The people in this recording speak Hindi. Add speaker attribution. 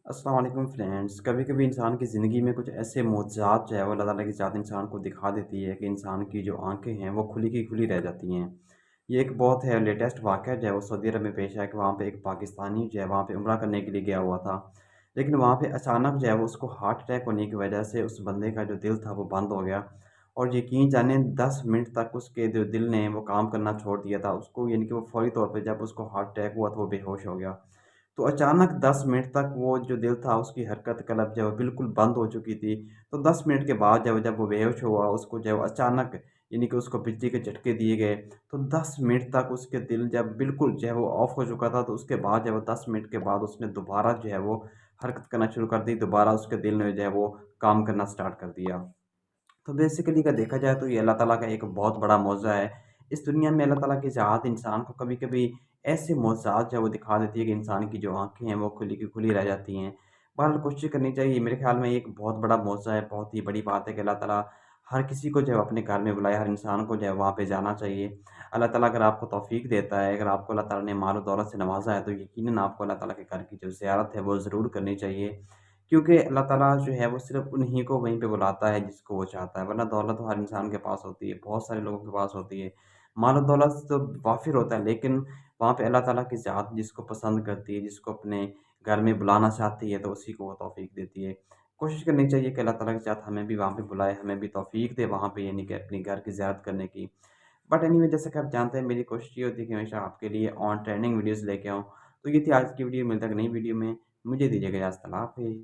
Speaker 1: अस्सलाम वालेकुम फ्रेंड्स। कभी-कभी इंसान की ज़िंदगी में कुछ ऐसे मोज़ात जो है वो अल्लाह ताला की ज़ात इंसान को दिखा देती है कि इंसान की जो आँखें हैं वो खुली की खुली रह जाती हैं। ये एक बहुत है लेटेस्ट वाक़या जो है वो सऊदी अरब में पेश आया कि वहाँ पे एक पाकिस्तानी जो है वहाँ पे उम्रा करने के लिए गया हुआ था। लेकिन वहाँ पे अचानक जो है वो उसको हार्ट अटैक होने की वजह से उस बंदे का जो दिल था वो बंद हो गया और यकीन जानिए 10 मिनट तक उसके जो दिल ने वो काम करना छोड़ दिया था। उसको यानी कि वो फ़ौरी तौर पे जब उसको हार्ट अटैक हुआ तो वो बेहोश हो गया। तो अचानक 10 मिनट तक वो जो दिल था उसकी हरकत कलब जो है बिल्कुल बंद हो चुकी थी। तो 10 मिनट के बाद जब वो बेहोश हुआ उसको जो है अचानक यानी कि उसको बिजली के झटके दिए गए। तो 10 मिनट तक उसके दिल जब बिल्कुल जो है वो ऑफ हो चुका था तो उसके बाद जब 10 मिनट के बाद उसने दोबारा जो है वो हरकत करना शुरू कर दी। दोबारा उसके दिल ने जो है वो काम करना स्टार्ट कर दिया। तो बेसिकली अगर देखा जाए तो ये अल्लाह ताला का एक बहुत बड़ा मौज़ा है। इस दुनिया में अल्लाह ताला की ज़ात इंसान को कभी-कभी ऐसे मौज़ात जो है वो दिखा देती है कि इंसान की जो आँखें हैं वो खुली की खुली रह जाती हैं। बहरहाल कोशिश करनी चाहिए मेरे ख़्याल में एक बहुत बड़ा मौज़ा है, बहुत ही बड़ी बात है कि अल्लाह ताला हर किसी को जो है अपने घर में बुलाए, हर इंसान को जो है वहाँ पे जाना चाहिए। अल्लाह ताला अगर आपको तौफ़ीक देता है, अगर आपको अल्लाह ताला ने माल-ओ-दौलत से नवाज़ा है तो यकीनन आपको अल्लाह ताला के घर की जो ज़ियारत है वो ज़रूर करनी चाहिए। क्योंकि अल्लाह ताला जो है वो सिर्फ़ उन्हीं को वहीं पे बुलाता है जिसको वो चाहता है, वरना दौलत तो हर इंसान के पास होती है, बहुत सारे लोगों के पास होती है। माल-ओ-दौलत तो वाफ़िर होता है लेकिन वहाँ पे अल्लाह ताला की ज़ात जिसको पसंद करती है, जिसको अपने घर में बुलाना चाहती है, तो उसी को वो तौफ़ीक देती है। कोशिश करनी चाहिए कि अल्लाह ताला के साथ हमें भी वहाँ पे बुलाए, हमें भी तौफ़ीक दे वहाँ पे यानी कि अपने घर की ज़ियारत करने की। बट एनीवे जैसा कि आप जानते हैं मेरी कोशिश ये होती है कि हमेशा आपके लिए ऑन ट्रेंडिंग वीडियोज़ लेके आऊँ। तो ये थी आज की वीडियो, मिलते हैं एक नई वीडियो में। मुझे दीजिएगा इजाज़त, अल्लाह हाफ़िज़।